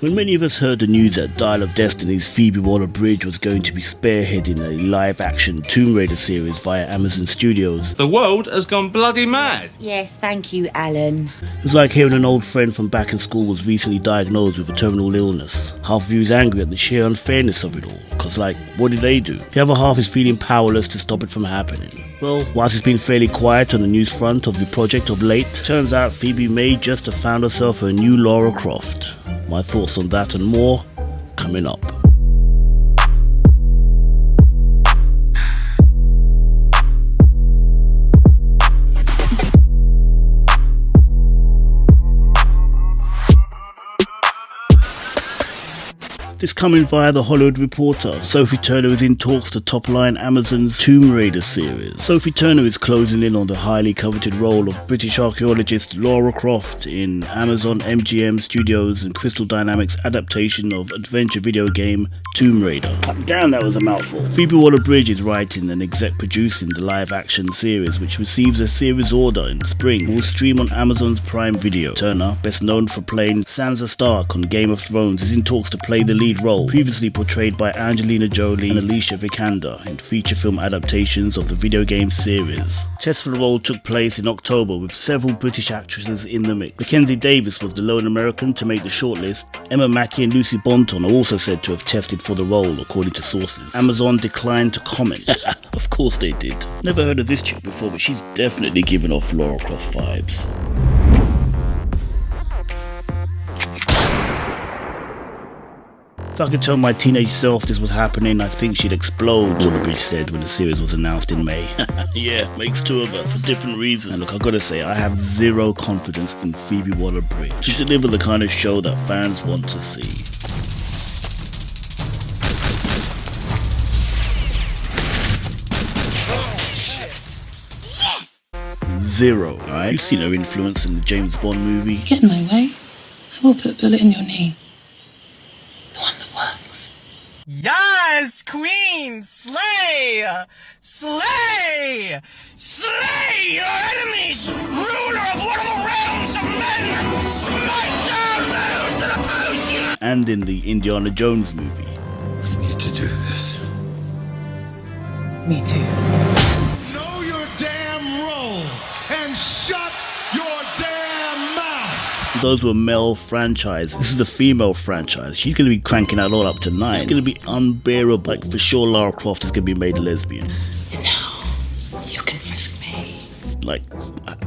When many of us heard the news that Dial of Destiny's Phoebe Waller-Bridge was going to be spearheading a live-action Tomb Raider series via Amazon Studios, the world has gone bloody mad. Yes, thank you, Alan. It was like hearing an old friend from back in school was recently diagnosed with a terminal illness. Half of you is angry at the sheer unfairness of it all, cause what did they do? The other half is feeling powerless to stop it from happening. Well, whilst it's been fairly quiet on the news front of the project of late, turns out Phoebe may just have found herself a new Lara Croft. My thoughts on that and more, coming up. This coming via The Hollywood Reporter. Sophie Turner is in talks to topline Amazon's Tomb Raider series. Sophie Turner is closing in on the highly coveted role of British archaeologist Lara Croft in Amazon MGM Studios and Crystal Dynamics' adaptation of adventure video game Tomb Raider. Damn, that was a mouthful. Phoebe Waller-Bridge is writing and exec producing the live-action series, which receives a series order in spring and will stream on Amazon's Prime Video. Turner, best known for playing Sansa Stark on Game of Thrones, is in talks to play the lead role, previously portrayed by Angelina Jolie and Alicia Vikander in feature film adaptations of the video game series. Tests for the role took place in October with several British actresses in the mix. Mackenzie Davis was the lone American to make the shortlist. Emma Mackey and Lucy Bonton are also said to have tested for the role, according to sources. Amazon declined to comment. Of course they did. Never heard of this chick before, but she's definitely giving off Lara Croft vibes. If I could tell my teenage self this was happening, I think she'd explode, Waller-Bridge said when the series was announced in May. Yeah, makes two of us for different reasons. And look, I gotta say, I have zero confidence in Phoebe Waller-Bridge to deliver the kind of show that fans want to see. Zero, alright? You've seen her influence in the James Bond movie. Get in my way, I will put a bullet in your knee. The one that works. Yes, Queen! Slay! Slay! Slay your enemies! Ruler of one of the realms of men! Smite down those that oppose you! And in the Indiana Jones movie. I need to do this. Me too. Know your damn role and shut your damn mouth! Those were male franchises. This is the female franchise. She's going to be cranking out all up to 9. It's going to be unbearable. Like, for sure, Lara Croft is going to be made lesbian. And now, you can frisk me. Like,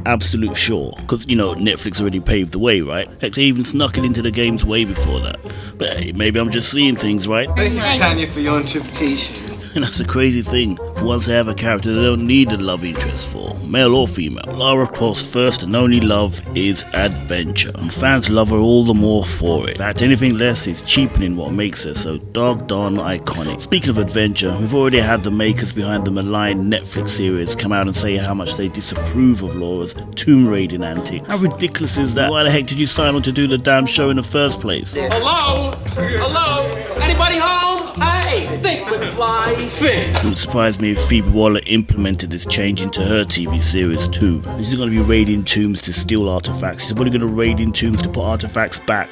absolute sure. Because, Netflix already paved the way, right? Heck, they even snuck it into the games way before that. But hey, maybe I'm just seeing things, right? Thank you, Tanya, for your interpretation. And that's the crazy thing. For once they have a character they don't need a love interest for, male or female. Lara Croft's first and only love is adventure, and fans love her all the more for it. In fact, anything less is cheapening what makes her so doggone iconic. Speaking of adventure, we've already had the makers behind the maligned Netflix series come out and say how much they disapprove of Laura's tomb raiding antics. How ridiculous is that? Why the heck did you sign on to do the damn show in the first place? Hello? Hello? Anybody home? Hey, think with fly fish. It would surprise me if Phoebe Waller implemented this change into her TV series too. She's going to be raiding tombs to steal artifacts. She's probably going to raid in tombs to put artifacts back.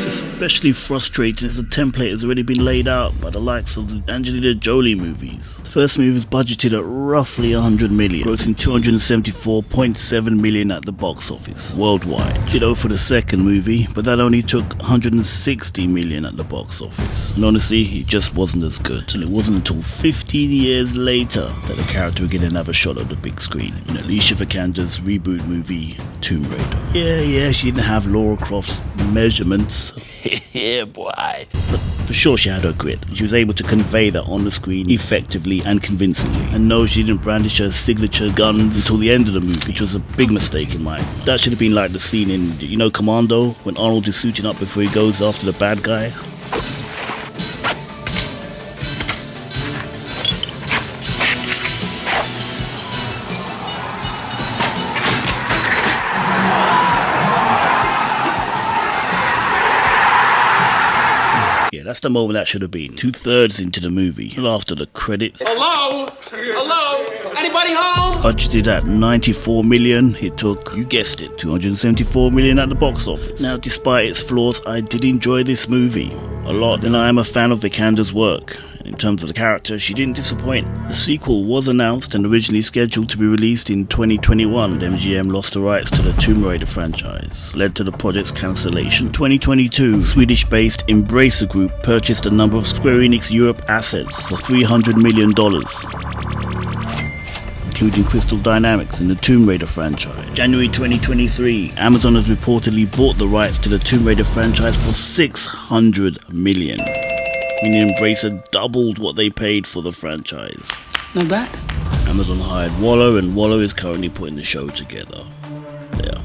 It's especially frustrating as the template has already been laid out by the likes of the Angelina Jolie movies. The first movie was budgeted at roughly 100 million, grossing 274.7 million at the box office worldwide. Ditto for the second movie, but that only took 160 million at the box office. And honestly, it just wasn't as good. And it wasn't until 15 years later that the character would get another shot on the big screen in Alicia Vikander's reboot movie Tomb Raider. Yeah, she didn't have Lara Croft's measurements. Yeah, boy. But for sure she had her grit. She was able to convey that on the screen effectively and convincingly. And no, she didn't brandish her signature guns until the end of the movie, which was a big mistake in mine. That should have been like the scene in, Commando, when Arnold is suiting up before he goes after the bad guy. that's the moment that should have been 2/3 into the movie, well, after the credits. Hello? Hello? Anybody home? Budgeted at 94 million, it took, you guessed it, 274 million at the box office. Now, despite its flaws, I did enjoy this movie a lot, and I am a fan of Vikander's work. In terms of the character, she didn't disappoint. The sequel was announced and originally scheduled to be released in 2021, but MGM lost the rights to the Tomb Raider franchise, led to the project's cancellation. 2022, Swedish-based Embracer Group purchased a number of Square Enix Europe assets for $300 million. Including Crystal Dynamics in the Tomb Raider franchise. January 2023, Amazon has reportedly bought the rights to the Tomb Raider franchise for $600 million. Meaning Embracer doubled what they paid for the franchise. Not bad. Amazon hired Waller, and Waller is currently putting the show together. Yeah.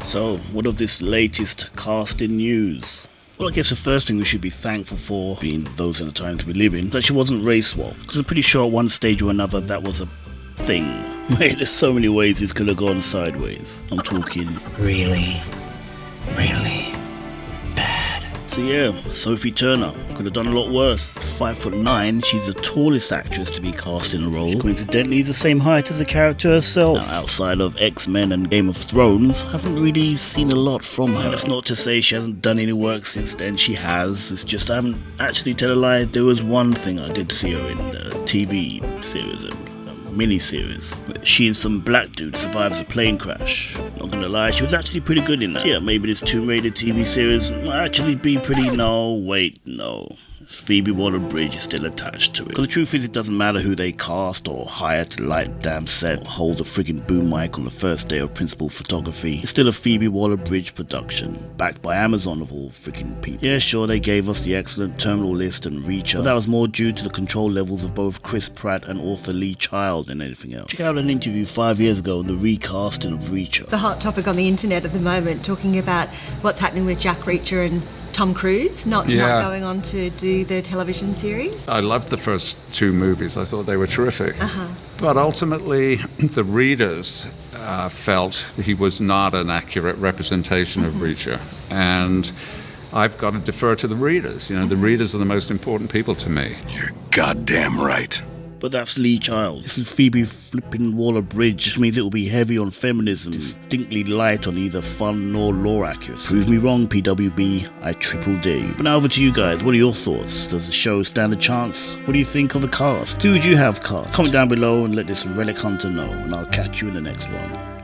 So, what of this latest casting news? Well, I guess the first thing we should be thankful for, being those in the times we live in, that she wasn't race swapped. Because I'm pretty sure at one stage or another that was a thing. Mate, there's so many ways this could have gone sideways. I'm talking Really So yeah, Sophie Turner could have done a lot worse. 5'9", she's the tallest actress to be cast in a role. She coincidentally is the same height as the character herself. Now, outside of X-Men and Game of Thrones, I haven't really seen a lot from her. That's not to say she hasn't done any work since then, she has. It's just I haven't actually, tell a lie, there was one thing I did see her in, the TV series, mini-series. She and some black dude survives a plane crash. Not gonna lie, she was actually pretty good in that. Yeah, maybe this Tomb Raider TV series might actually be pretty... No. Phoebe Waller-Bridge is still attached to it. Because the truth is, it doesn't matter who they cast or hire to light the damn set or hold a friggin' boom mic on the first day of principal photography. It's still a Phoebe Waller-Bridge production, backed by Amazon of all friggin' people. Yeah, sure, they gave us the excellent Terminal List and Reacher, but that was more due to the control levels of both Chris Pratt and author Lee Child than anything else. Check out an interview 5 years ago on the recasting of Reacher. The hot topic on the internet at the moment, talking about what's happening with Jack Reacher and Tom Cruise not going on to do the television series. I loved the first two movies. I thought they were terrific. But ultimately, the readers felt he was not an accurate representation of Reacher. And I've got to defer to the readers. You know, the readers are the most important people to me. You're goddamn right. But that's Lee Child. This is Phoebe flipping Waller-Bridge, which means it will be heavy on feminism, distinctly light on either fun nor lore accuracy. Prove me wrong, PWB, I triple dare you. But now over to you guys, what are your thoughts? Does the show stand a chance? What do you think of the cast? Who would you have cast? Comment down below and let this relic hunter know, and I'll catch you in the next one.